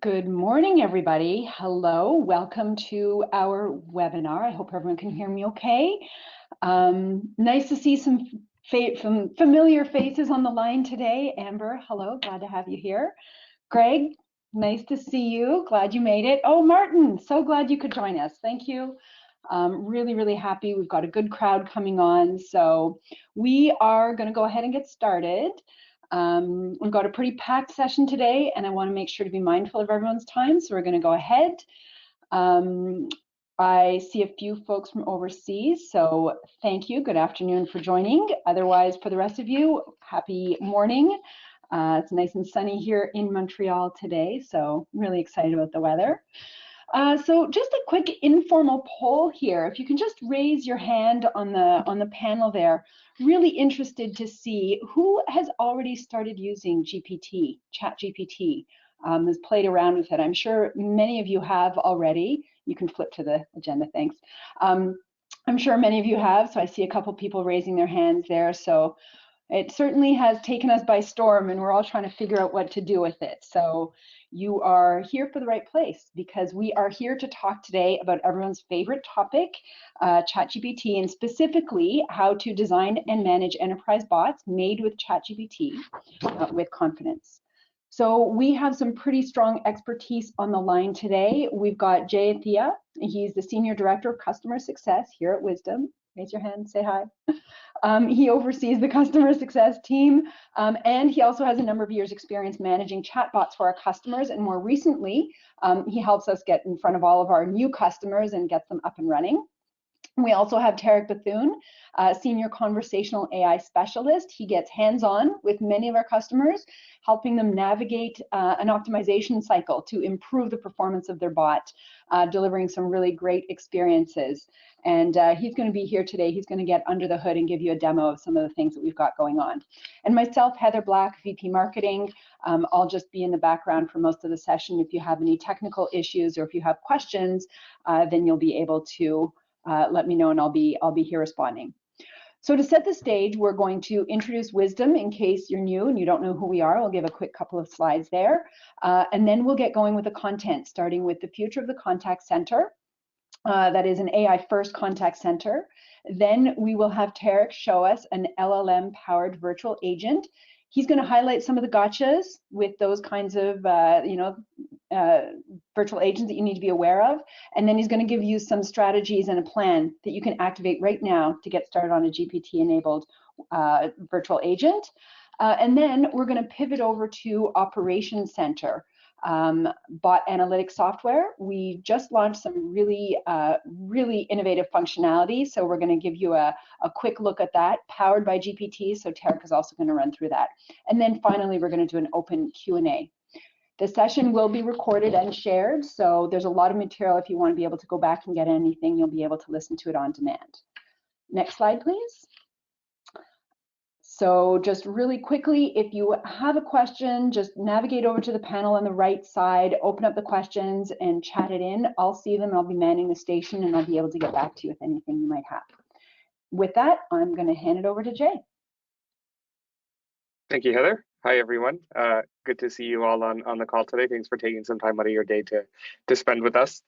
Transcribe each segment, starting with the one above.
Good morning, everybody. Hello, welcome to our webinar. I hope everyone can hear me okay. Nice to see some familiar faces on the line today. Amber, hello, glad to have you here. Greg, nice to see you. Glad you made it. Oh, Martin, so glad you could join us. Thank you. Really happy. We've got a good crowd coming on. So we are going to go ahead and get started. We've got a pretty packed session today, and I want to make sure to be mindful of everyone's time. So we're going to go ahead. I see a few folks from overseas, so thank you. Good afternoon for joining. Otherwise, for the rest of you, happy morning. It's nice and sunny here in Montreal today, so I'm really excited about the weather. So just a quick informal poll here. If you can just raise your hand on the panel there. Really interested to see who has already started using GPT, ChatGPT, has played around with it. I'm sure many of you have already. You can flip to the agenda, thanks. I'm sure many of you have, so I see a couple people raising their hands there. So it certainly has taken us by storm, and we're all trying to figure out what to do with it. So you are here for the right place, because we are here to talk today about everyone's favorite topic, ChatGPT, and specifically how to design and manage enterprise bots made with ChatGPT with confidence. So we have some pretty strong expertise on the line today. We've got Jay Athia. He's the Senior Director of Customer Success here at Wysdom. Raise your hand, say hi. He oversees the customer success team, and he also has a number of years experience managing chatbots for our customers, and more recently, he helps us get in front of all of our new customers and gets them up and running. We also have Tarek Bethune, Senior Conversational AI Specialist. He gets hands-on with many of our customers, helping them navigate an optimization cycle to improve the performance of their bot, delivering some really great experiences. And he's going to be here today. He's going to get under the hood and give you a demo of some of the things that we've got going on. And myself, Heather Black, VP Marketing, I'll just be in the background for most of the session. If you have any technical issues or if you have questions, then you'll be able to let me know, and I'll be here responding. So to set the stage, we're going to introduce Wysdom in case you're new and you don't know who we are. I'll give a quick couple of slides there, and then we'll get going with the content, starting with the future of the contact center. That is an AI-first contact center. Then we will have Tarek show us an LLM-powered virtual agent. He's going to highlight some of the gotchas with those kinds of virtual agents that you need to be aware of. And then he's going to give you some strategies and a plan that you can activate right now to get started on a GPT-enabled virtual agent. And then we're going to pivot over to Operations Center. Bot analytics software. We just launched some really innovative functionality, so we're going to give you a quick look at that, powered by GPT, so Tarek is also going to run through that. And then finally, we're going to do an open Q&A. The session will be recorded and shared, so there's a lot of material. If you want to be able to go back and get anything, you'll be able to listen to it on demand. Next slide, please. So just really quickly, if you have a question, just navigate over to the panel on the right side, open up the questions and chat it in. I'll see them, I'll be manning the station, and I'll be able to get back to you with anything you might have. With that, I'm going to hand it over to Jay. Thank you, Heather. Hi, everyone. Good to see you all on the call today. Thanks for taking some time out of your day to spend with us.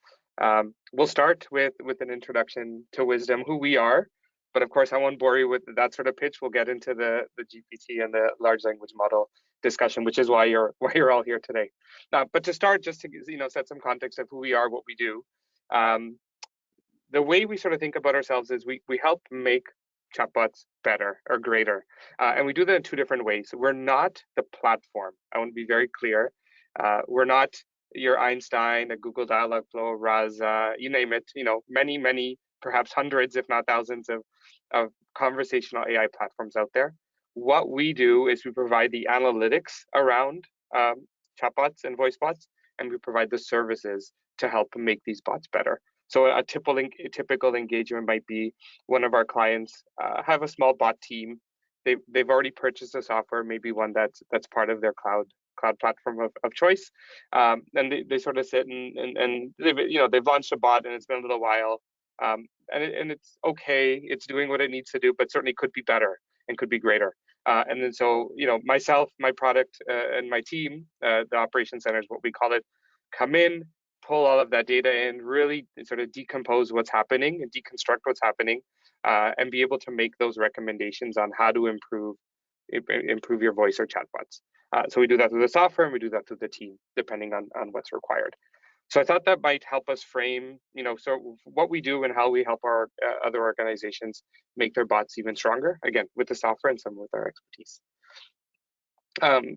We'll start with an introduction to Wysdom, who we are. But of course, I won't bore you with that sort of pitch. We'll get into the GPT and the large language model discussion, which is why you're all here today. But to start, just to set some context of who we are, what we do. The way we sort of think about ourselves is we help make chatbots better or greater, and we do that in two different ways. We're not the platform. I want to be very clear. We're not your Einstein, a Google Dialogflow, Raza, you name it. Many, perhaps hundreds, if not thousands of conversational AI platforms out there. What we do is we provide the analytics around chatbots and voice bots, and we provide the services to help make these bots better. So a typical engagement might be one of our clients have a small bot team. They've already purchased the software, maybe one that's part of their cloud platform of choice, and they sort of sit and they've launched a bot and it's been a little while. And it's okay, it's doing what it needs to do, but certainly could be better and could be greater. And then so, myself, my product, and my team, the operations center is what we call it, come in, pull all of that data in, really sort of decompose what's happening and deconstruct what's happening, and be able to make those recommendations on how to improve your voice or chatbots. So we do that through the software, and we do that through the team, depending on what's required. So I thought that might help us frame, so what we do and how we help our other organizations make their bots even stronger, again, with the software and some with our expertise.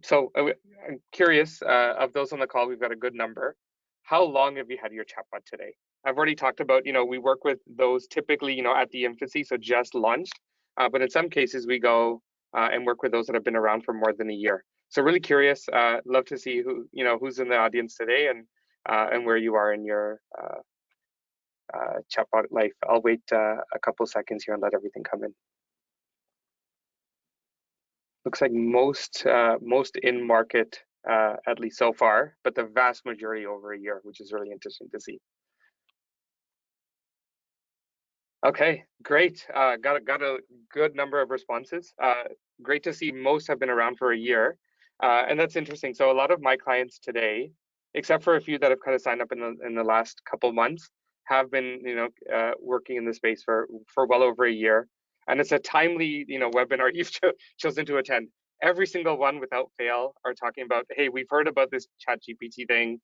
So I'm curious, of those on the call, we've got a good number. How long have you had your chatbot today? I've already talked about, we work with those typically, at the infancy, so just launched. But in some cases, we go and work with those that have been around for more than a year. So really curious, love to see who's in the audience today and where you are in your chatbot life. I'll wait a couple seconds here and let everything come in. Looks like most in market, at least so far, but the vast majority over a year, which is really interesting to see. Okay, great. Got a good number of responses. Great to see most have been around for a year, and that's interesting. So a lot of my clients today, except for a few that have kind of signed up in the last couple months, have been working in the space for well over a year, and it's a timely webinar you've chosen to attend. Every single one without fail are talking about, hey, we've heard about this ChatGPT thing.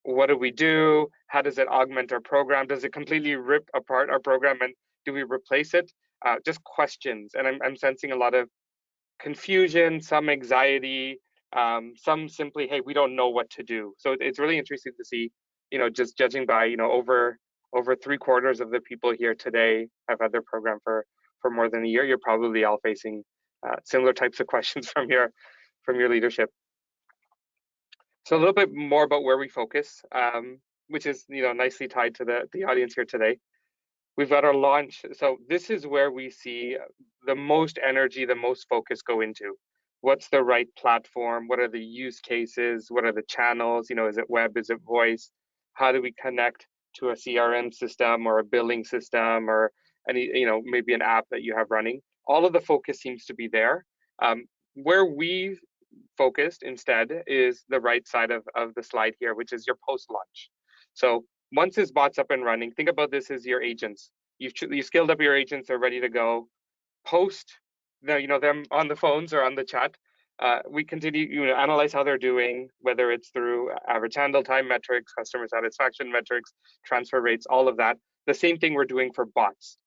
What do we do? How does it augment our program? Does it completely rip apart our program, and do we replace it? Just questions, and I'm sensing a lot of confusion, some anxiety, some simply, hey, we don't know what to do. So it's really interesting to see, just judging by, over 3/4 of the people here today have had their program for more than a year. You're probably all facing similar types of questions from your leadership. So a little bit more about where we focus, which is nicely tied to the audience here today. We've got our launch. So this is where we see the most energy, the most focus go into. What's the right platform? What are the use cases? What are the channels? Is it web? Is it voice? How do we connect to a CRM system or a billing system or any, maybe an app that you have running? All of the focus seems to be there. Where we've focused instead is the right side of the slide here, which is your post-launch. So once this bot's up and running, think about this as your agents. You've skilled up your agents, they're ready to go. Post them on the phones or on the chat. We continue analyze how they're doing, whether it's through average handle time metrics, customer satisfaction metrics, transfer rates, all of that. The same thing we're doing for bots.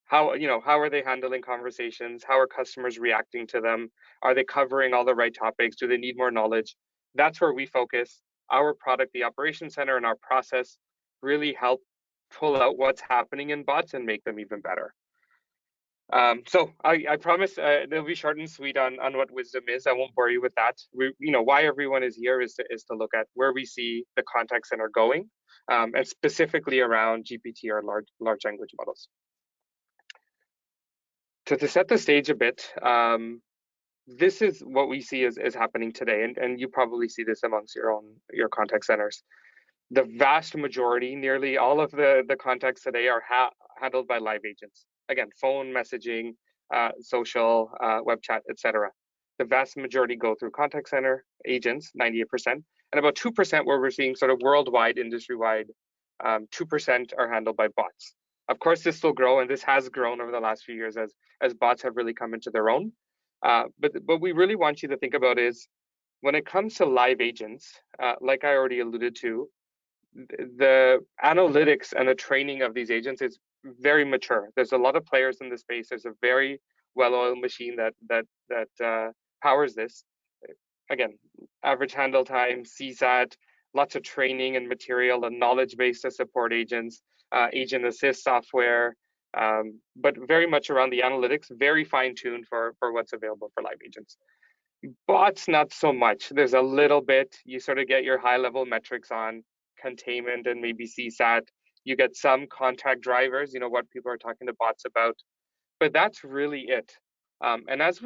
How are they handling conversations? How are customers reacting to them? Are they covering all the right topics? Do they need more knowledge? That's where we focus. Our product, the Operations Center, and our process really help pull out what's happening in bots and make them even better. So I promise they'll be short and sweet on what Wysdom is. I won't bore you with that. Why everyone is here is to look at where we see the contact center going, and specifically around GPT or large language models. To set the stage a bit, this is what we see is happening today, and you probably see this amongst your contact centers. The vast majority, nearly all of the contacts today are handled by live agents. Again, phone, messaging, social, web chat, etc. The vast majority go through contact center agents, 98%, and about 2% where we're seeing sort of worldwide, industry-wide, 2% are handled by bots. Of course, this will grow, and this has grown over the last few years as bots have really come into their own. But we really want you to think about is when it comes to live agents, like I already alluded to, the analytics and the training of these agents is very mature. There's a lot of players in the space. There's a very well-oiled machine that powers this. Again, average handle time, CSAT, lots of training and material and knowledge base to support agents, agent assist software, but very much around the analytics, very fine-tuned for what's available for live agents. Bots, not so much. There's a little bit, you sort of get your high-level metrics on containment and maybe CSAT. You get some contact drivers, what people are talking to bots about, but that's really it. And as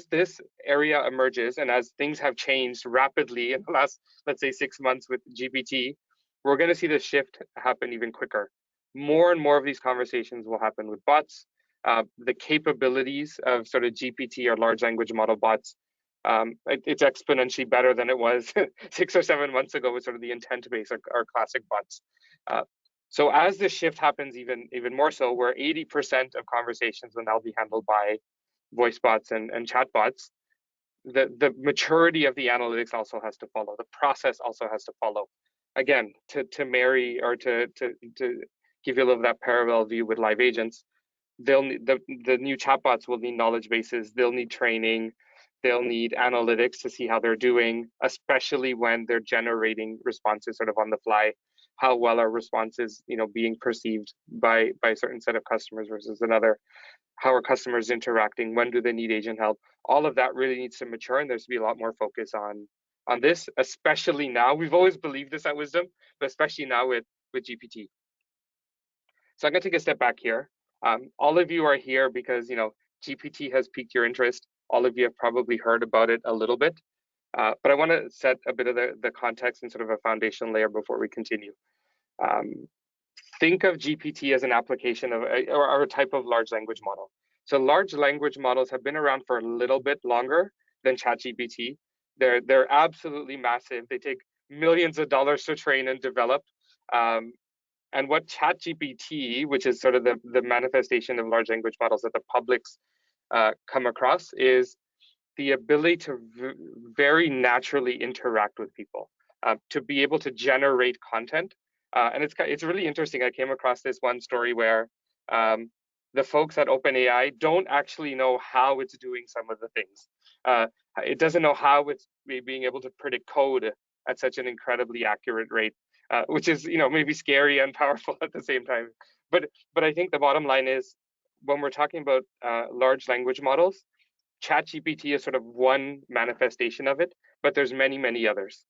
this area emerges and as things have changed rapidly in the last, let's say, 6 months with GPT, we're going to see the shift happen even quicker. More and more of these conversations will happen with bots. The capabilities of sort of GPT or large language model bots It's exponentially better than it was 6 or 7 months ago with sort of the intent-based or classic bots. So as this shift happens even more so, where 80% of conversations will now be handled by voice bots and chatbots, the maturity of the analytics also has to follow. The process also has to follow. Again, to marry or to give you a little of that parallel view with live agents, they'll need the new chatbots will need knowledge bases, they'll need training, they'll need analytics to see how they're doing, especially when they're generating responses sort of on the fly. How well are responses, being perceived by a certain set of customers versus another? How are customers interacting? When do they need agent help? All of that really needs to mature, and there's to be a lot more focus on this, especially now. We've always believed this at Wysdom, but especially now with GPT. So I'm going to take a step back here. All of you are here because GPT has piqued your interest. All of you have probably heard about it a little bit, but I want to set a bit of the context and sort of a foundation layer before we continue. Think of GPT as an application of or a type of large language model. So large language models have been around for a little bit longer than ChatGPT. They're absolutely massive. They take millions of dollars to train and develop. And what ChatGPT, which is sort of the manifestation of large language models that the public's come across, is the ability to very naturally interact with people, to be able to generate content. And it's really interesting. I came across this one story where the folks at OpenAI don't actually know how it's doing some of the things. It doesn't know how it's being able to predict code at such an incredibly accurate rate, which is maybe scary and powerful at the same time. But I think the bottom line is, when we're talking about large language models, ChatGPT is sort of one manifestation of it, but there's many others.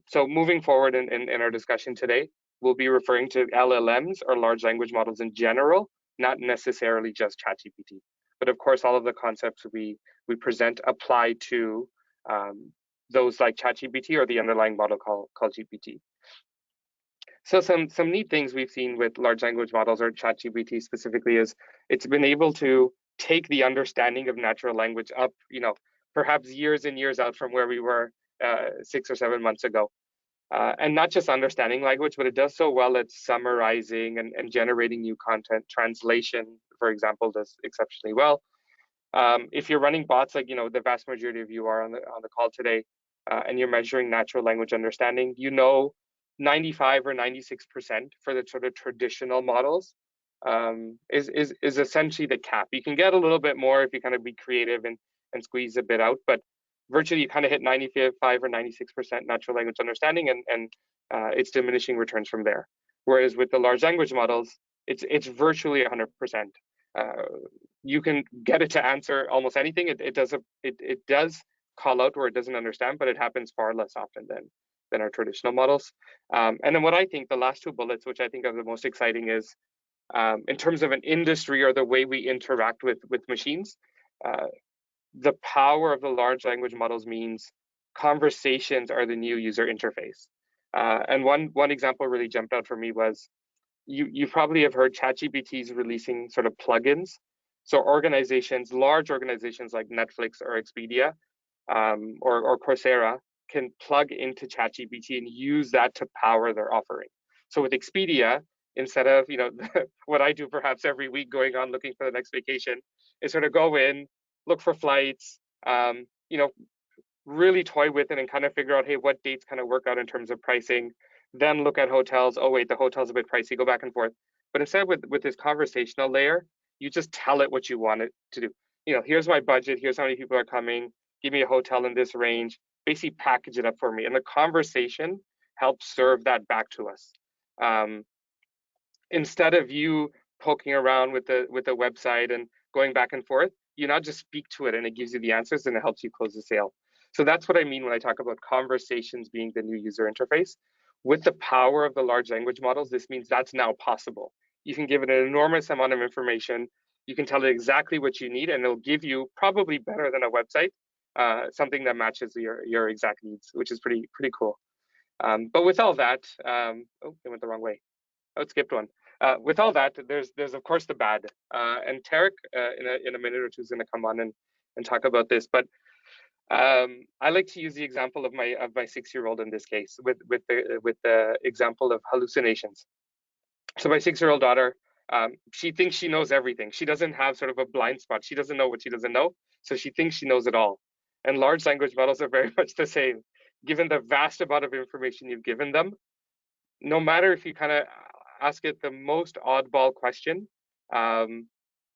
So moving forward in our discussion today, we'll be referring to LLMs, or large language models in general, not necessarily just ChatGPT. But of course, all of the concepts we present apply to those like ChatGPT or the underlying model called GPT. So some neat things we've seen with large language models, or ChatGPT specifically, is it's been able to take the understanding of natural language up, perhaps years and years out from where we were 6 or 7 months ago. And not just understanding language, but it does so well at summarizing and generating new content. Translation, for example, does exceptionally well. If you're running bots, like the vast majority of you are on the call today, and you're measuring natural language understanding, 95 or 96% for the sort of traditional models is essentially the cap. You can get a little bit more if you kind of be creative and squeeze a bit out, but virtually you kind of hit 95 or 96% natural language understanding, and it's diminishing returns from there. Whereas with the large language models, it's virtually 100%. You can get it to answer almost anything. It does call out where it doesn't understand, but it happens far less often than our traditional models. And then what I think the last two bullets, which I think are the most exciting, is in terms of an industry or the way we interact with machines, the power of the large language models means conversations are the new user interface. And one example really jumped out for me was, you probably have heard ChatGPT's releasing sort of plugins. So large organizations like Netflix or Expedia or Coursera can plug into ChatGPT and use that to power their offering. So with Expedia, instead of what I do perhaps every week, going on looking for the next vacation, is sort of go in, look for flights, really toy with it and kind of figure out, hey, what dates kind of work out in terms of pricing. Then look at hotels. Oh wait, the hotel's a bit pricey. Go back and forth. But instead, with this conversational layer, you just tell it what you want it to do. Here's my budget. Here's how many people are coming. Give me a hotel in this range. Basically, package it up for me, and the conversation helps serve that back to us. Instead of you poking around with the website and going back and forth, you now just speak to it, and it gives you the answers, and it helps you close the sale. So that's what I mean when I talk about conversations being the new user interface. With the power of the large language models, this means that's now possible. You can give it an enormous amount of information. You can tell it exactly what you need, and it'll give you, probably better than a website, something that matches your exact needs, which is pretty cool. But with all that, oh, it went the wrong way. Oh, it skipped one. With all that, there's of course the bad, and Tarek in a minute or two is going to come on and talk about this. But I like to use the example of my 6-year-old in this case with the example of hallucinations. So my 6-year-old daughter, she thinks she knows everything. She doesn't have sort of a blind spot. She doesn't know what she doesn't know, so she thinks she knows it all. And large language models are very much the same. Given the vast amount of information you've given them, no matter if you kind of ask it the most oddball question, um,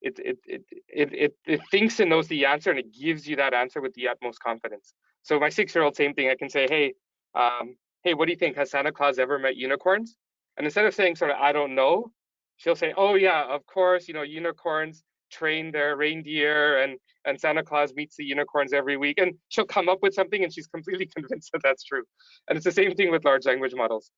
it thinks it knows the answer, and it gives you that answer with the utmost confidence. So my 6-year-old, same thing. I can say, hey, what do you think? Has Santa Claus ever met unicorns? And instead of saying sort of I don't know, she'll say, oh yeah, of course, unicorns train their reindeer, and Santa Claus meets the unicorns every week, and she'll come up with something, and she's completely convinced that that's true. And it's the same thing with large language models.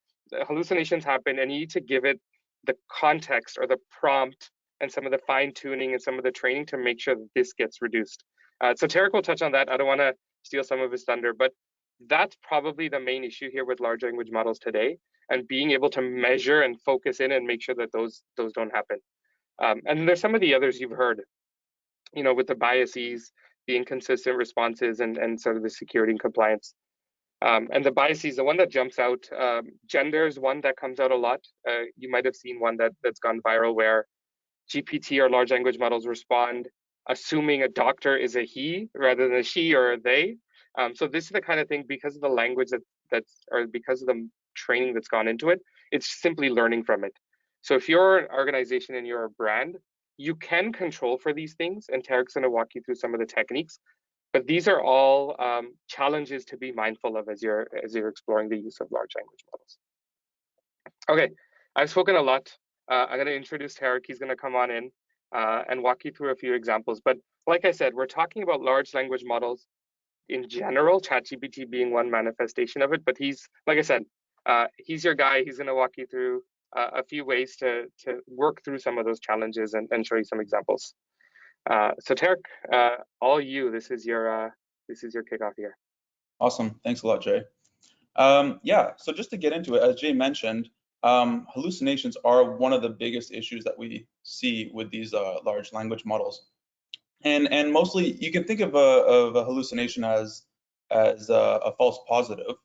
Hallucinations happen, and you need to give it the context or the prompt and some of the fine tuning and some of the training to make sure that this gets reduced. So Tarek will touch on that. I don't want to steal some of his thunder, but that's probably the main issue here with large language models today, and being able to measure and focus in and make sure that those don't happen. And there's some of the others you've heard, with the biases, the inconsistent responses, and sort of the security and compliance. And the biases, the one that jumps out, gender is one that comes out a lot. You might have seen one that's gone viral where GPT or large language models respond assuming a doctor is a he rather than a she or a they. So this is the kind of thing, because of the language or because of the training that's gone into it, it's simply learning from it. So if you're an organization and you're a brand, you can control for these things, and Tarek's going to walk you through some of the techniques. But these are all challenges to be mindful of as you're exploring the use of large language models. Okay, I've spoken a lot. I'm going to introduce Tarek. He's going to come on in and walk you through a few examples. But like I said, we're talking about large language models in general, ChatGPT being one manifestation of it. But he's, like I said, he's your guy. He's going to walk you through a few ways to work through some of those challenges and show you some examples. So Tarek, all you. This is your kickoff here. Awesome. Thanks a lot, Jay. Yeah, so just to get into it, as Jay mentioned, hallucinations are one of the biggest issues that we see with these large language models. And mostly you can think of a hallucination as a false positive.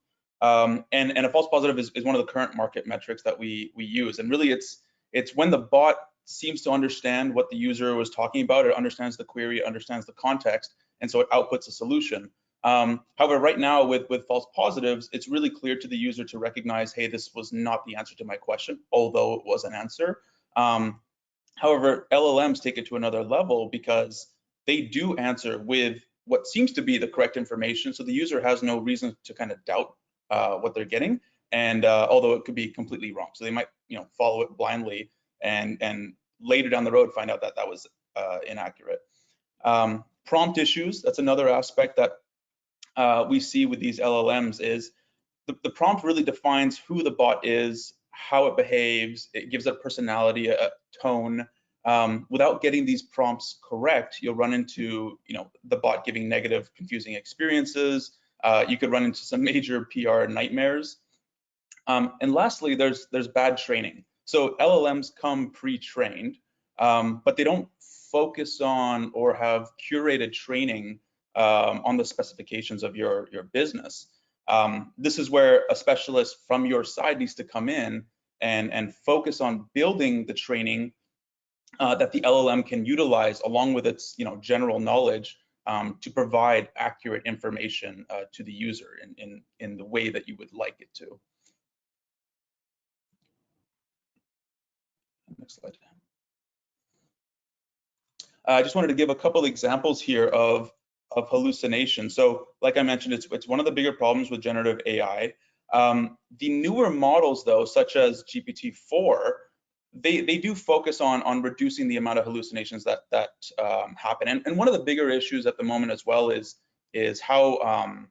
And a false positive is one of the current market metrics that we use. And really it's when the bot seems to understand what the user was talking about, it understands the query, it understands the context, and so it outputs a solution. However, right now with false positives, it's really clear to the user to recognize, hey, this was not the answer to my question, although it was an answer. However, LLMs take it to another level because they do answer with what seems to be the correct information, so the user has no reason to kind of doubt what they're getting, and although it could be completely wrong. So they might follow it blindly and later down the road find out that that was inaccurate. Prompt issues, that's another aspect that we see with these LLMs is the prompt really defines who the bot is, how it behaves, it gives it a personality, a tone. Without getting these prompts correct, you'll run into the bot giving negative, confusing experiences. You could run into some major PR nightmares. And lastly, there's bad training. So LLMs come pre-trained, but they don't focus on or have curated training on the specifications of your business. This is where a specialist from your side needs to come in and focus on building the training that the LLM can utilize along with its general knowledge to provide accurate information to the user in the way that you would like it to. Next slide. I just wanted to give a couple examples here of hallucination. So like I mentioned, it's one of the bigger problems with generative AI. The newer models though, such as GPT-4, they do focus on reducing the amount of hallucinations that happen. And one of the bigger issues at the moment as well is how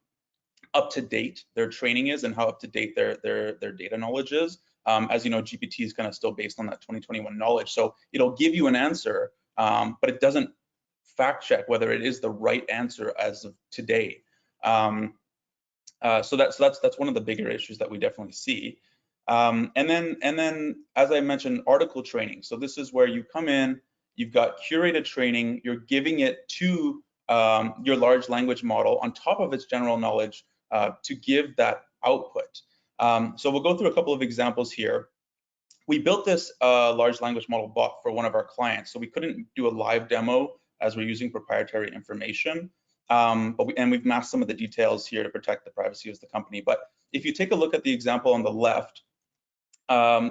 up to date their training is and how up to date their data knowledge is. As you know, GPT is kind of still based on that 2021 knowledge. So it'll give you an answer, but it doesn't fact check whether it is the right answer as of today. So that's one of the bigger issues that we definitely see. And then, as I mentioned, article training. So this is where you come in, you've got curated training, you're giving it to your large language model on top of its general knowledge to give that output. So we'll go through a couple of examples here. We built this large language model bot for one of our clients, so we couldn't do a live demo as we're using proprietary information. But we've masked some of the details here to protect the privacy of the company. But if you take a look at the example on the left,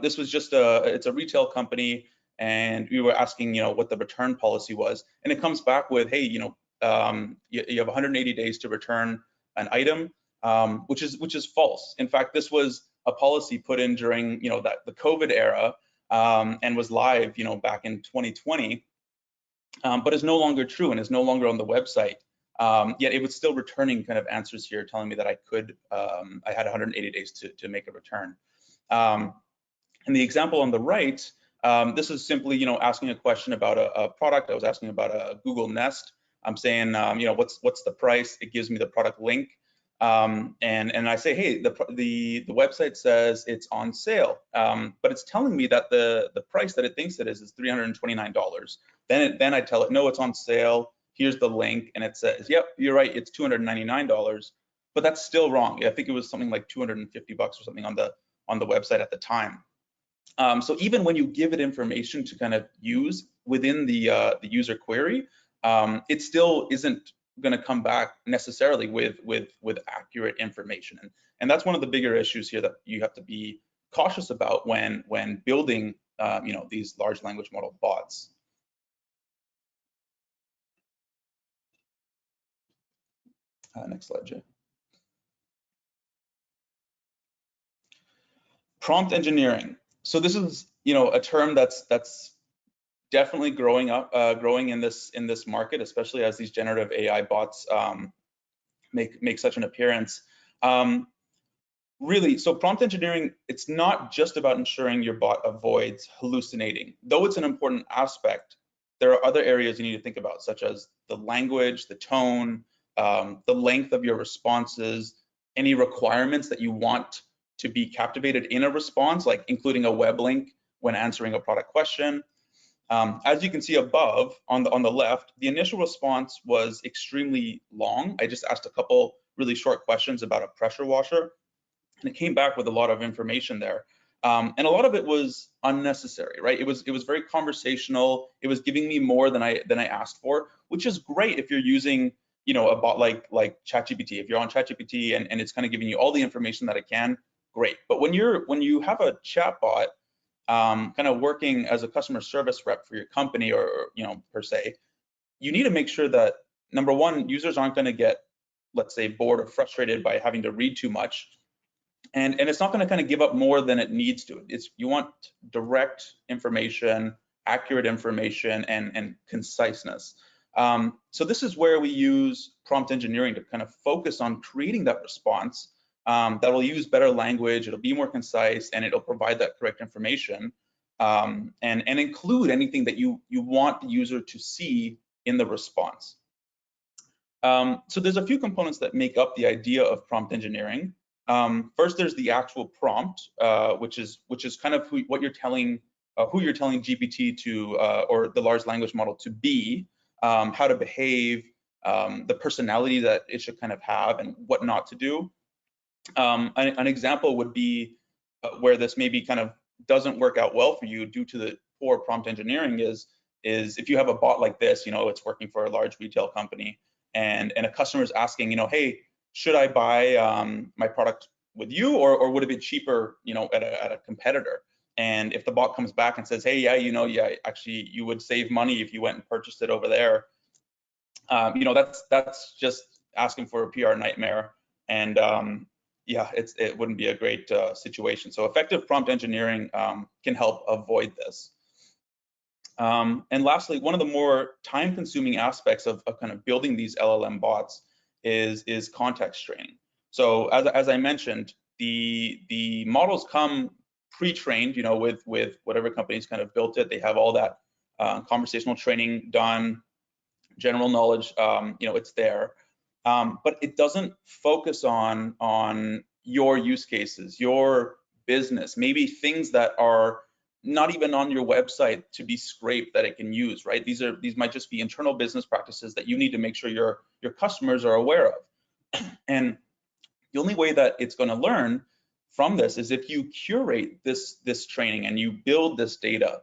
this was just it's a retail company, and we were asking, what the return policy was, and it comes back with, hey, you have 180 days to return an item, which is false. In fact, this was a policy put in during, the COVID era, and was live, back in 2020, but is no longer true and is no longer on the website. Yet it was still returning kind of answers here, telling me that I had 180 days to make a return. In the example on the right, this is simply, asking a question about a product. I was asking about a Google Nest. I'm saying, what's the price? It gives me the product link, and I say, hey, the website says it's on sale, but it's telling me that the price that it thinks it is $329. Then I tell it, no, it's on sale. Here's the link, and it says, yep, you're right, it's $299, but that's still wrong. I think it was something like $250 or something on the website at the time. So even when you give it information to kind of use within the user query, it still isn't going to come back necessarily with accurate information, and that's one of the bigger issues here that you have to be cautious about when building these large language model bots. Next slide, Jay. Prompt engineering. So this is a term that's definitely growing in this market, especially as these generative AI bots make such an appearance. Really, so prompt engineering, it's not just about ensuring your bot avoids hallucinating. Though it's an important aspect, there are other areas you need to think about, such as the language, the tone, the length of your responses, any requirements that you want to be captivated in a response, like including a web link when answering a product question. As you can see above on the left, the initial response was extremely long. I just asked a couple really short questions about a pressure washer, and it came back with a lot of information there. And a lot of it was unnecessary, right? It was very conversational. It was giving me more than I asked for, which is great if you're using a bot like ChatGPT. If you're on ChatGPT and it's kind of giving you all the information that it can, great. But when you have a chatbot kind of working as a customer service rep for your company, or per se, you need to make sure that, number one, users aren't going to get, let's say, bored or frustrated by having to read too much, and it's not going to kind of give up more than it needs to. You want direct information, accurate information, and conciseness. So this is where we use prompt engineering to kind of focus on creating that response that will use better language, it'll be more concise, and it'll provide that correct information, and include anything that you want the user to see in the response. So there's a few components that make up the idea of prompt engineering. First, there's the actual prompt, which is kind of who you're telling GPT to, or the large language model to be, how to behave, the personality that it should kind of have, and what not to do. An example would be where this maybe kind of doesn't work out well for you due to the poor prompt engineering is if you have a bot like this, it's working for a large retail company, and a customer is asking, hey, should I buy my product with you, or would it be cheaper, at a competitor? And if the bot comes back and says, hey, yeah, actually you would save money if you went and purchased it over there, that's just asking for a PR nightmare, and yeah, it wouldn't be a great situation. So effective prompt engineering can help avoid this. And lastly, one of the more time-consuming aspects of kind of building these LLM bots is context training. So as I mentioned, the models come pre-trained, with whatever company's kind of built it. They have all that conversational training done, general knowledge, it's there. But it doesn't focus on your use cases, your business, maybe things that are not even on your website to be scraped that it can use, right? These might just be internal business practices that you need to make sure your customers are aware of. And the only way that it's going to learn from this is if you curate this training and you build this data.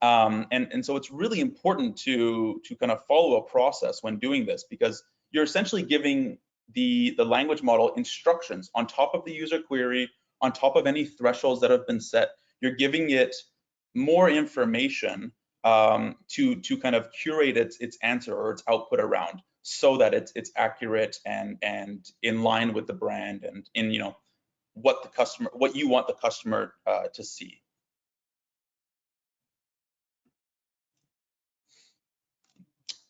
And so it's really important to kind of follow a process when doing this, because you're essentially giving the language model instructions on top of the user query, on top of any thresholds that have been set. You're giving it more information to kind of curate its answer or its output around, so that it's accurate and in line with the brand and in what you want the customer to see.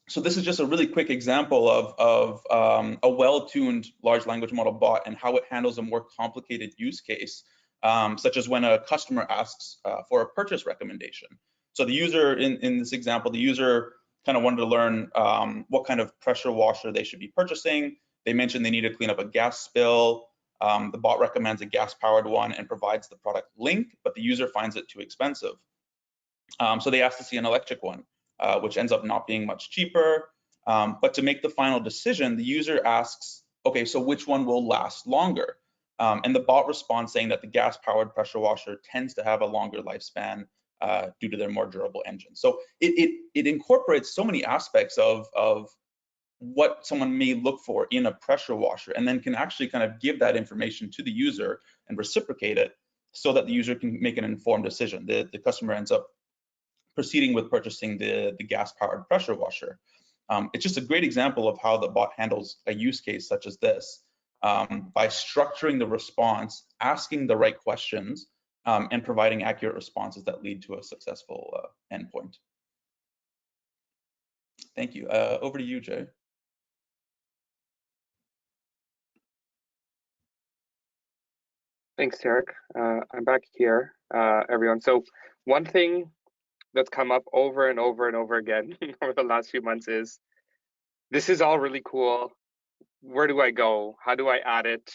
So this is just a really quick example of a well-tuned large language model bot and how it handles a more complicated use case, such as when a customer asks for a purchase recommendation. So the user, in this example, the user kind of wanted to learn what kind of pressure washer they should be purchasing. They mentioned they need to clean up a gas spill. The bot recommends a gas-powered one and provides the product link, but the user finds it too expensive. So they asked to see an electric one, which ends up not being much cheaper. But to make the final decision, the user asks, okay, so which one will last longer? And the bot responds saying that the gas-powered pressure washer tends to have a longer lifespan due to their more durable engine. So it incorporates so many aspects of what someone may look for in a pressure washer, and then can actually kind of give that information to the user and reciprocate it so that the user can make an informed decision. The customer ends up proceeding with purchasing the gas-powered pressure washer. It's just a great example of how the bot handles a use case such as this, by structuring the response, asking the right questions, and providing accurate responses that lead to a successful endpoint. Thank you. Over to you, Jay. Thanks, Tarek. I'm back here, everyone. So one thing that's come up over and over and over again over the last few months is, this is all really cool. Where do I go? How do I add it?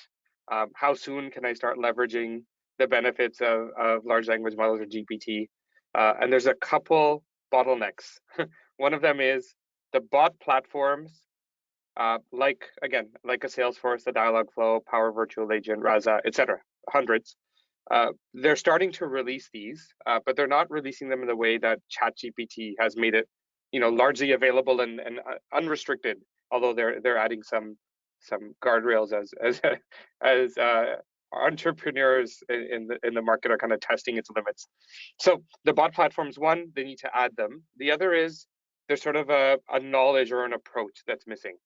How soon can I start leveraging the benefits of large language models or GPT? And there's a couple bottlenecks. One of them is the bot platforms, like a Salesforce, the Dialogflow, Power Virtual Agent, Raza, etc., hundreds. They're starting to release these, but they're not releasing them in the way that ChatGPT has made it, largely available and unrestricted. Although they're adding some guardrails as entrepreneurs in the market are kind of testing its limits. So the bot platforms, one, they need to add them. The other is there's sort of a knowledge or an approach that's missing.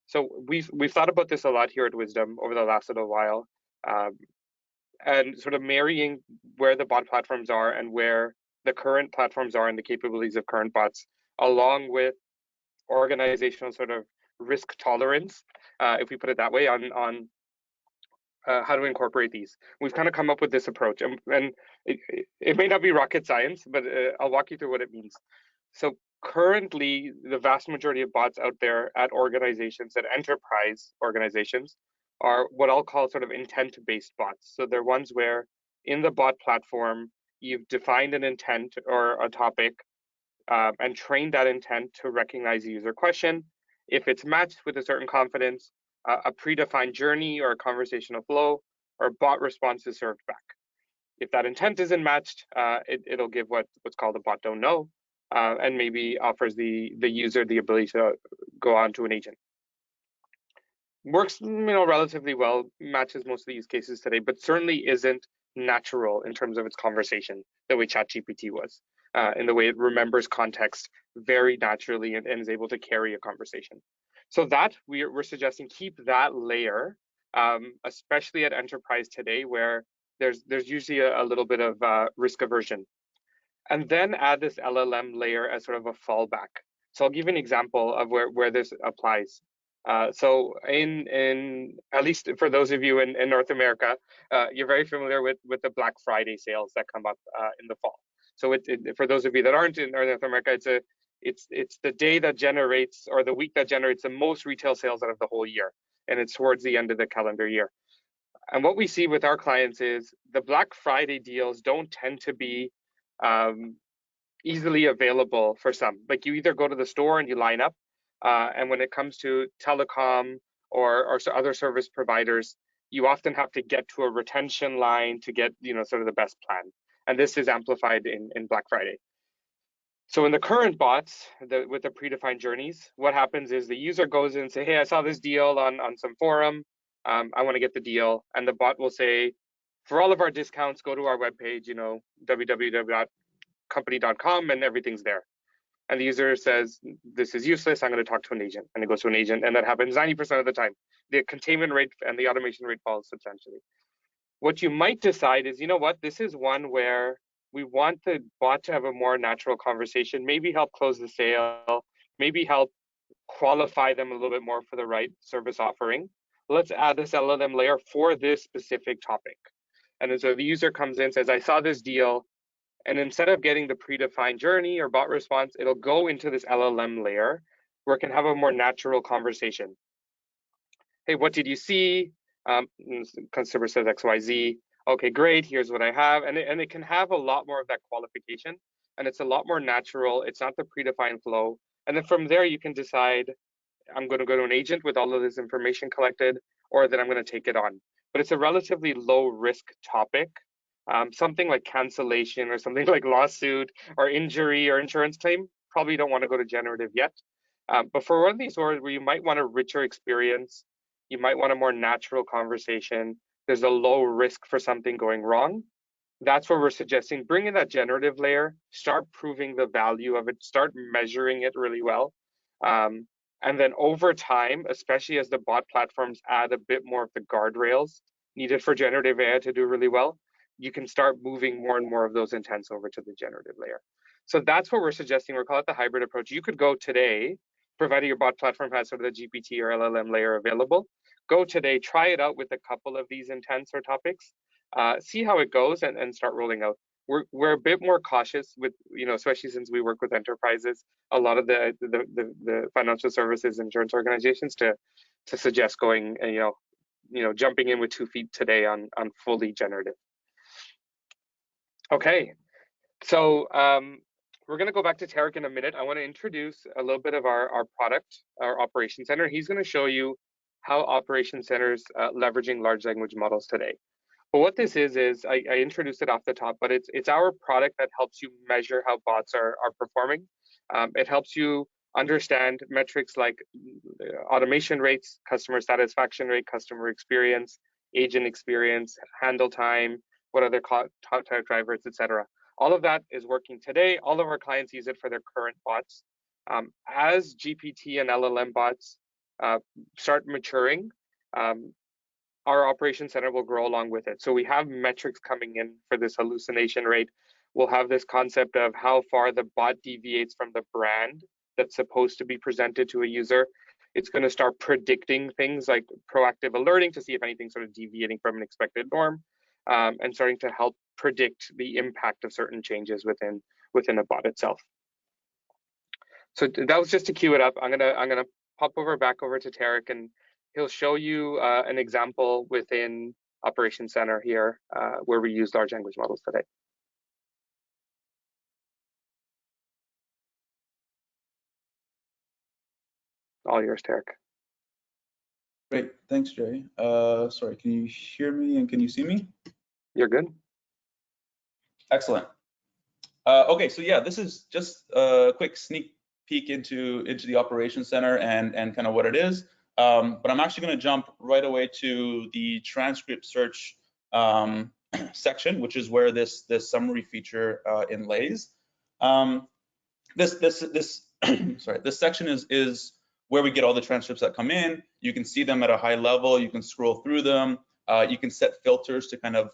So we've thought about this a lot here at Wysdom over the last little while, and sort of marrying where the bot platforms are and where the current platforms are and the capabilities of current bots, along with organizational sort of risk tolerance, if we put it that way, on how to incorporate these. We've kind of come up with this approach, and it may not be rocket science, but I'll walk you through what it means. So currently, the vast majority of bots out there at organizations, at enterprise organizations, are what I'll call sort of intent-based bots. So they're ones where in the bot platform, you've defined an intent or a topic, and trained that intent to recognize the user question. If it's matched with a certain confidence, a predefined journey or a conversational flow or bot response is served back. If that intent isn't matched, it'll give what's called a bot don't know, and maybe offers the user the ability to go on to an agent. Works, relatively well, matches most of the use cases today, but certainly isn't natural in terms of its conversation the way ChatGPT was, in the way it remembers context very naturally and is able to carry a conversation. So that we're suggesting keep that layer, especially at enterprise today, where there's usually a little bit of risk aversion, and then add this LLM layer as sort of a fallback. So I'll give you an example of where this applies. So in at least for those of you in North America, you're very familiar with the Black Friday sales that come up in the fall. So for those of you that aren't in North America, it's the day that generates, or the week that generates the most retail sales out of the whole year, and it's towards the end of the calendar year. And what we see with our clients is the Black Friday deals don't tend to be easily available for some. Like you either go to the store and you line up, and when it comes to telecom or other service providers, you often have to get to a retention line to get sort of the best plan. And this is amplified in Black Friday. So in the current bots, with the predefined journeys, what happens is the user goes in and say, hey, I saw this deal on some forum. I want to get the deal. And the bot will say, for all of our discounts, go to our webpage, www.company.com, and everything's there. And the user says, this is useless, I'm going to talk to an agent. And it goes to an agent, and that happens 90% of the time. The containment rate and the automation rate falls substantially. What you might decide is, you know what, this is one where we want the bot to have a more natural conversation, maybe help close the sale, maybe help qualify them a little bit more for the right service offering. Let's add this LLM layer for this specific topic. And then so the user comes in and says, I saw this deal, and instead of getting the predefined journey or bot response, it'll go into this LLM layer where it can have a more natural conversation. Hey, what did you see? Consumer says XYZ. Okay, great, here's what I have. And it can have a lot more of that qualification, and it's a lot more natural. It's not the predefined flow. And then from there, you can decide, I'm going to go to an agent with all of this information collected, or that I'm going to take it on. But it's a relatively low risk topic. Something like cancellation or something like lawsuit or injury or insurance claim, probably don't want to go to generative yet. But for one of these orders where you might want a richer experience, you might want a more natural conversation, there's a low risk for something going wrong, that's where we're suggesting bring in that generative layer, start proving the value of it, start measuring it really well. And then over time, especially as the bot platforms add a bit more of the guardrails needed for generative AI to do really well, you can start moving more and more of those intents over to the generative layer. So that's what we're suggesting. We're calling it the hybrid approach. You could go today, provided your bot platform has sort of the GPT or LLM layer available. Go today, try it out with a couple of these intents or topics, see how it goes, and start rolling out. We're a bit more cautious with, especially since we work with enterprises, a lot of the financial services, insurance organizations to suggest going and jumping in with 2 feet today on fully generative. Okay, so we're going to go back to Tarek in a minute. I want to introduce a little bit of our product, our Operations Center. He's going to show you how Operations Center's leveraging large language models today. But what this is I introduced it off the top, but it's our product that helps you measure how bots are performing. It helps you understand metrics like automation rates, customer satisfaction rate, customer experience, agent experience, handle time, what other top drivers, etc. All of that is working today. All of our clients use it for their current bots. As GPT and LLM bots start maturing, our Operations Center will grow along with it. So we have metrics coming in for this hallucination rate. We'll have this concept of how far the bot deviates from the brand that's supposed to be presented to a user. It's going to start predicting things like proactive alerting to see if anything's sort of deviating from an expected norm, and starting to help predict the impact of certain changes within a bot itself. So that was just to cue it up. I'm gonna pop back over to Tarek, and he'll show you an example within Operations Center here where we use large language models today. All yours, Tarek. Great, thanks, Jay. Sorry, can you hear me and can you see me? You're good. Excellent. Okay, so yeah, this is just a quick sneak peek into the Operations Center and kind of what it is. But I'm actually going to jump right away to the transcript search section, which is where this summary feature inlays. This section is where we get all the transcripts that come in. You can see them at a high level. You can scroll through them. You can set filters to kind of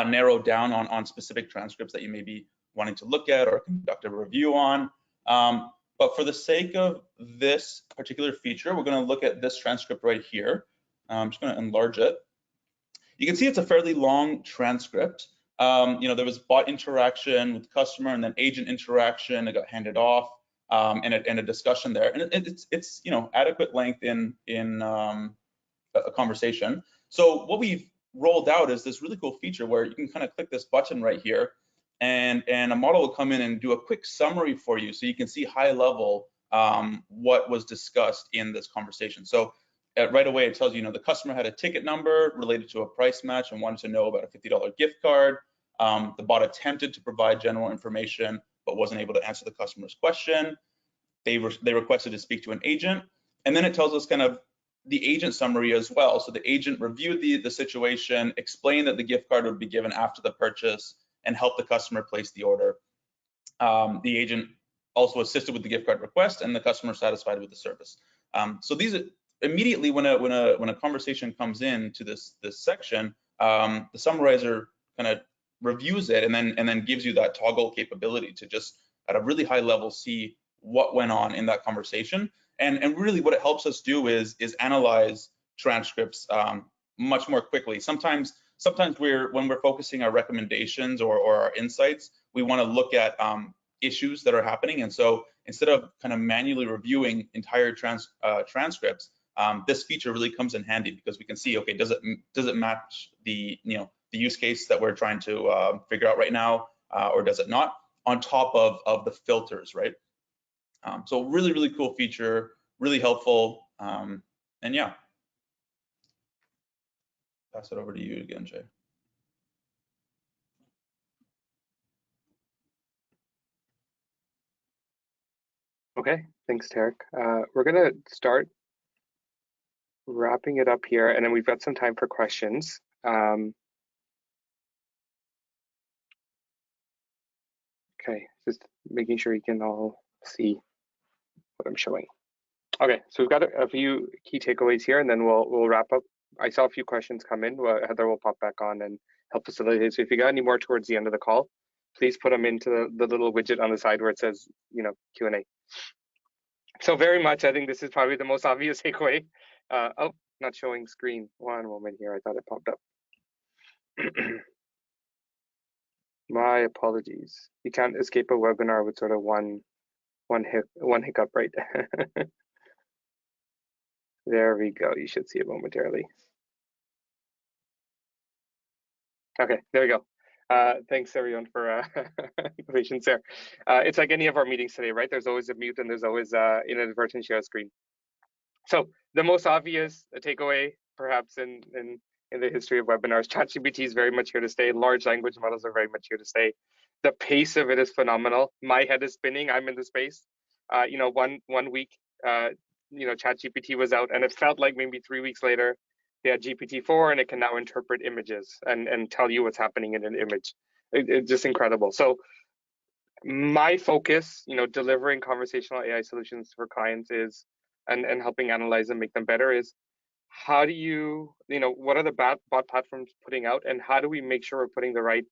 narrow down on specific transcripts that you may be wanting to look at or conduct a review on. But for the sake of this particular feature, we're going to look at this transcript right here. I'm just going to enlarge it. You can see it's a fairly long transcript. There was bot interaction with customer and then agent interaction. It got handed off, and a discussion there. And it's adequate length in a conversation. So what we've rolled out is this really cool feature where you can kind of click this button right here, and a model will come in and do a quick summary for you, so you can see high level what was discussed in this conversation. So right away it tells you, the customer had a ticket number related to a price match and wanted to know about a $50 gift card. The bot attempted to provide general information but wasn't able to answer the customer's question. They requested to speak to an agent, and then it tells us kind of the agent summary as well. So the agent reviewed the situation, explained that the gift card would be given after the purchase, and helped the customer place the order. The agent also assisted with the gift card request, and the customer satisfied with the service. So these immediately, when a conversation comes in to this section, the summarizer kind of reviews it and then gives you that toggle capability to just at a really high level see what went on in that conversation. And really what it helps us do is analyze transcripts much more quickly. Sometimes when we're focusing our recommendations or our insights, we want to look at issues that are happening. And so instead of kind of manually reviewing entire transcripts, this feature really comes in handy, because we can see, okay, does it match the use case that we're trying to figure out right now, or does it not, on top of the filters, right? So really, really cool feature, really helpful. And yeah, pass it over to you again, Jay. Okay, thanks, Tarek. We're gonna start wrapping it up here, and then we've got some time for questions. Okay, just making sure you can all see what I'm showing. Okay, so we've got a few key takeaways here, and then we'll wrap up. I saw a few questions come in. Heather will pop back on and help facilitate. So if you got any more towards the end of the call, please put them into the little widget on the side where it says, Q&A. So very much, I think this is probably the most obvious takeaway. Oh, not showing screen. One moment here. I thought it popped up. My apologies. You can't escape a webinar with sort of one hiccup, right? There we go. You should see it momentarily. Okay, there we go. Thanks everyone for patience there. It's like any of our meetings today, right? There's always a mute and there's always inadvertent share screen. So the most obvious takeaway, perhaps in the history of webinars, ChatGPT is very much here to stay. Large language models are very much here to stay. The pace of it is phenomenal. My head is spinning. I'm in the space. One week, ChatGPT was out, and it felt like maybe 3 weeks later, they had GPT-4, and it can now interpret images and tell you what's happening in an image. It's just incredible. So my focus, delivering conversational AI solutions for clients is, and helping analyze and make them better is, how do you, what are the bot platforms putting out, and how do we make sure we're putting the right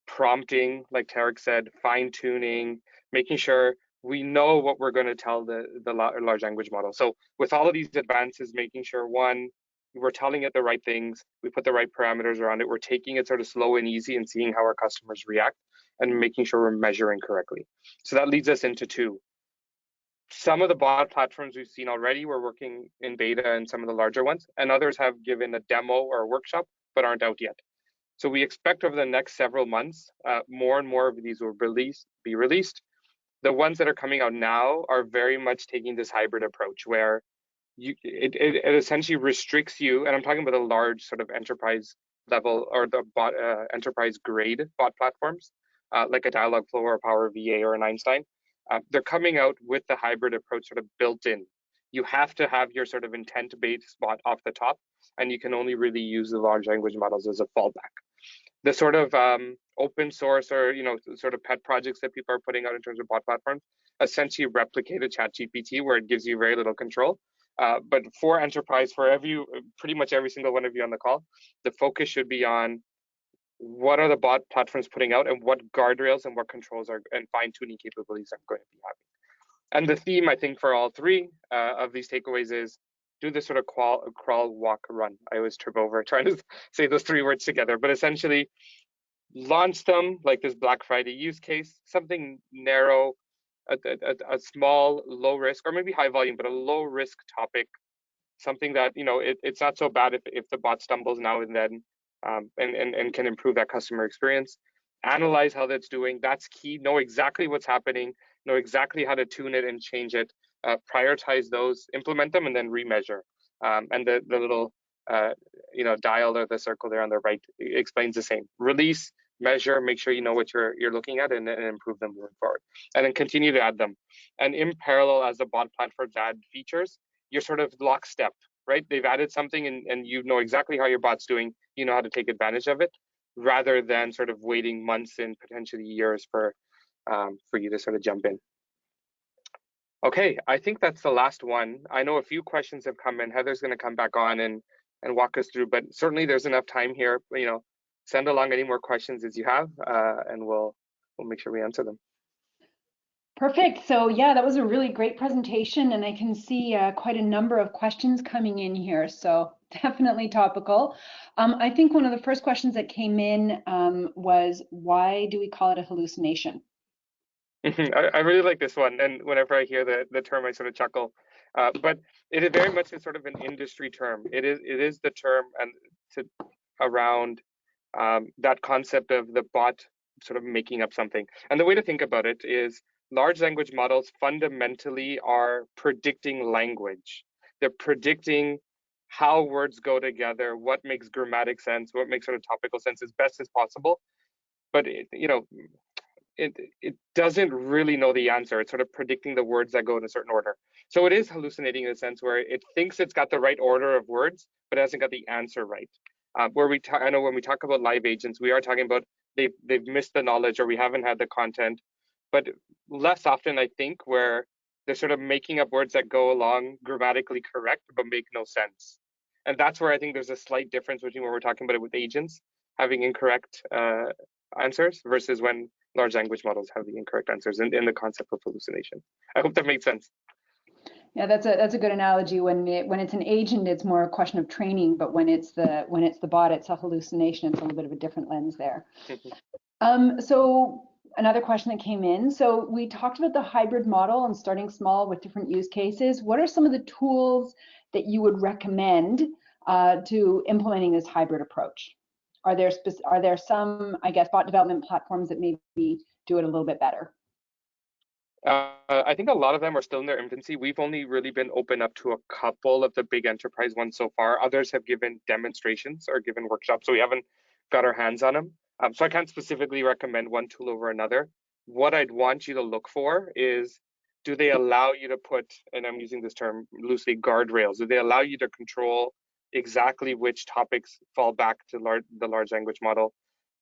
prompting, like Tarek said, fine tuning, making sure we know what we're going to tell the large language model. So with all of these advances, making sure, one, we're telling it the right things, we put the right parameters around it, we're taking it sort of slow and easy and seeing how our customers react, and making sure we're measuring correctly. So that leads us into two. Some of the bot platforms we've seen already, we're working in beta and some of the larger ones, and others have given a demo or a workshop, but aren't out yet. So we expect over the next several months, more and more of these will be released. The ones that are coming out now are very much taking this hybrid approach where it essentially restricts you, and I'm talking about the large sort of enterprise level or the enterprise grade bot platforms, like a Dialogflow or a Power VA or an Einstein. They're coming out with the hybrid approach sort of built in. You have to have your sort of intent-based bot off the top, and you can only really use the large language models as a fallback. The sort of open source or sort of pet projects that people are putting out in terms of bot platforms essentially replicate a ChatGPT where it gives you very little control. But for enterprise, for pretty much every single one of you on the call, the focus should be on what are the bot platforms putting out and what guardrails and what controls and fine-tuning capabilities are going to be having. And the theme, I think, for all three of these takeaways is do this sort of crawl, walk, run. I always trip over trying to say those three words together, but essentially launch them like this Black Friday use case, something narrow, a small, low risk, or maybe high volume, but a low risk topic, something that, it's not so bad if the bot stumbles now and then, and can improve that customer experience. analyze how that's doing. That's key. Know exactly what's happening, know exactly how to tune it and change it, prioritize those, implement them, and then remeasure. And the little dial or the circle there on the right explains the same. Release, measure, make sure you know what you're looking at, and improve them moving forward. And then continue to add them. And in parallel, as the bot platforms add features, you're sort of lockstep, right? They've added something, and you know exactly how your bot's doing. You know how to take advantage of it, rather than sort of waiting months and potentially years for you to sort of jump in. Okay, I think that's the last one. I know a few questions have come in. Heather's going to come back on and walk us through, but certainly there's enough time here. Send along any more questions as you have, and we'll make sure we answer them. Perfect. So yeah, that was a really great presentation, and I can see quite a number of questions coming in here. So definitely topical. I think one of the first questions that came in was, why do we call it a hallucination? I really like this one, and whenever I hear the term, I sort of chuckle. But it is very much sort of an industry term. It is the term around that concept of the bot sort of making up something. And the way to think about it is, large language models fundamentally are predicting language. They're predicting how words go together, what makes grammatic sense, what makes sort of topical sense as best as possible. But it doesn't really know the answer. It's sort of predicting the words that go in a certain order. So it is hallucinating in a sense where it thinks it's got the right order of words, but it hasn't got the answer right. I know when we talk about live agents, we are talking about they've missed the knowledge, or we haven't had the content, but less often, I think, where they're sort of making up words that go along grammatically correct but make no sense. And that's where I think there's a slight difference between when we're talking about it with agents having incorrect answers versus when large language models have the incorrect answers in the concept of hallucination. I hope that made sense. Yeah, that's a good analogy. When it's an agent, it's more a question of training, but when it's the bot, it's a hallucination. It's a little bit of a different lens there. So another question that came in. So we talked about the hybrid model and starting small with different use cases. What are some of the tools that you would recommend to implementing this hybrid approach? Are there some, I guess, bot development platforms that maybe do it a little bit better? I think a lot of them are still in their infancy. We've only really been open up to a couple of the big enterprise ones so far. Others have given demonstrations or given workshops, so we haven't got our hands on them. So I can't specifically recommend one tool over another. What I'd want you to look for is, do they allow you to put, and I'm using this term loosely, guardrails? Do they allow you to control exactly which topics fall back to the large language model?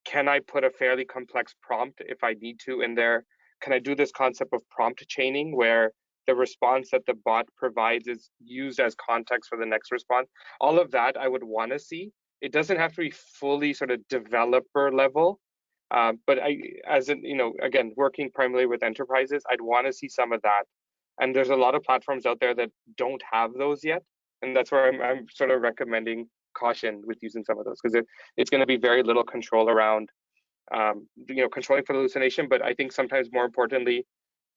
Can I put a fairly complex prompt if I need to in there? Can I do this concept of prompt chaining, where the response that the bot provides is used as context for the next response? All of that I would want to see. It doesn't have to be fully sort of developer level, but again, working primarily with enterprises, I'd want to see some of that. And there's a lot of platforms out there that don't have those yet, and that's where I'm sort of recommending caution with using some of those, because it's going to be very little control around controlling for hallucination, but I think sometimes more importantly,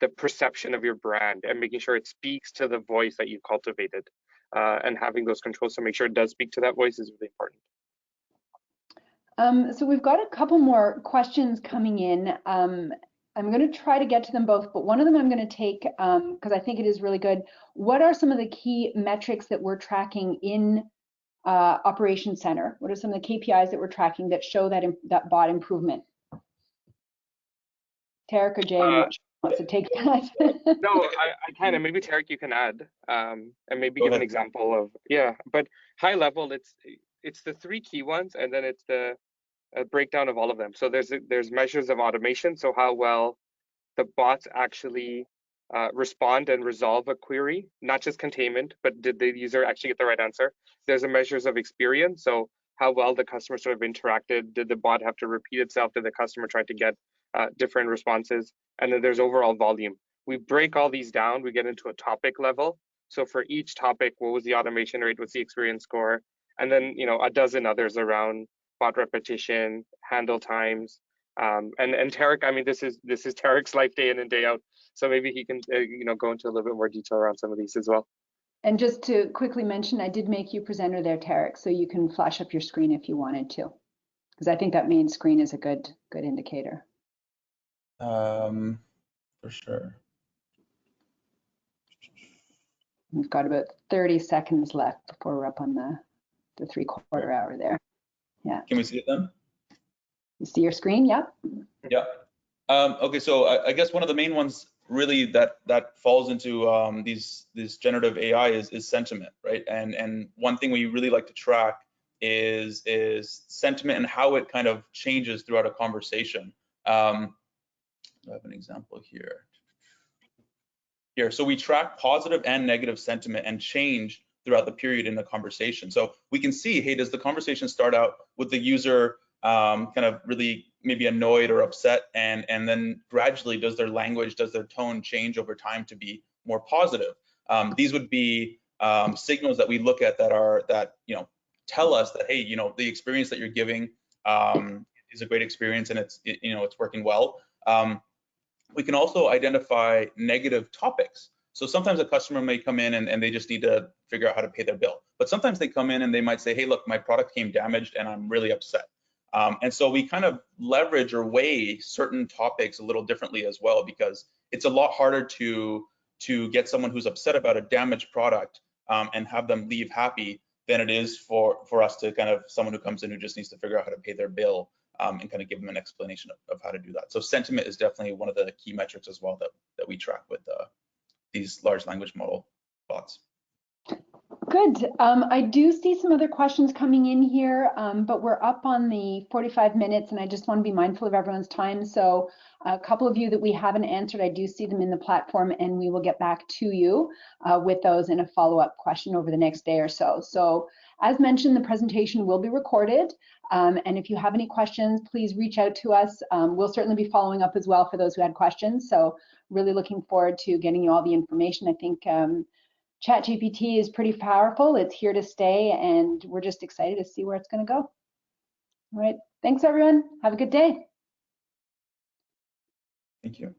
the perception of your brand and making sure it speaks to the voice that you've cultivated, and having those controls to make sure it does speak to that voice is really important. So we've got a couple more questions coming in. I'm going to try to get to them both, but one of them I'm going to take because I think it is really good. What are some of the key metrics that we're tracking in Operations Center? What are some of the KPIs that we're tracking that show that bot improvement? Tarek or Jay, I'm not sure who wants to take that. No, I can, and maybe Tarek, you can add, and maybe give an example of, but high level, it's the three key ones, and then it's the breakdown of all of them. So there's measures of automation, so how well the bots actually respond and resolve a query, not just containment, but did the user actually get the right answer? There's a measures of experience, so how well the customer sort of interacted. Did the bot have to repeat itself? Did the customer try to get different responses? And then there's overall volume. We break all these down, we get into a topic level. So for each topic, what was the automation rate? What's the experience score? And then, a dozen others around bot repetition, handle times. And Tarek, I mean, this is Tarek's life day in and day out. So maybe he can, go into a little bit more detail around some of these as well. And just to quickly mention, I did make you presenter there, Tarek, so you can flash up your screen if you wanted to. Because I think that main screen is a good indicator. For sure. We've got about 30 seconds left before we're up on the 3/4 hour there. Yeah. Can we see it then? You see your screen? Yep. Yeah. Okay, so I guess one of the main ones really that falls into these generative AI is sentiment, right? And one thing we really like to track is sentiment and how it kind of changes throughout a conversation. I have an example here. So we track positive and negative sentiment and change throughout the period in the conversation. So we can see, hey, does the conversation start out with the user kind of really maybe annoyed or upset, and then gradually does their language, does their tone change over time to be more positive? These would be signals that we look at that tell us that, hey, the experience that you're giving is a great experience and it's working well. We can also identify negative topics. So sometimes a customer may come in and they just need to figure out how to pay their bill. But sometimes they come in and they might say, hey, look, my product came damaged and I'm really upset. And so we kind of leverage or weigh certain topics a little differently as well, because it's a lot harder to get someone who's upset about a damaged product and have them leave happy than it is for us to kind of someone who comes in who just needs to figure out how to pay their bill and kind of give them an explanation of how to do that. So sentiment is definitely one of the key metrics as well that we track with these large language model bots. Good. I do see some other questions coming in here, but we're up on the 45 minutes and I just want to be mindful of everyone's time. So a couple of you that we haven't answered, I do see them in the platform and we will get back to you with those in a follow-up question over the next day or so. So as mentioned, the presentation will be recorded. And if you have any questions, please reach out to us. We'll certainly be following up as well for those who had questions. So really looking forward to getting you all the information. I think ChatGPT is pretty powerful. It's here to stay, and we're just excited to see where it's going to go. All right. Thanks, everyone. Have a good day. Thank you.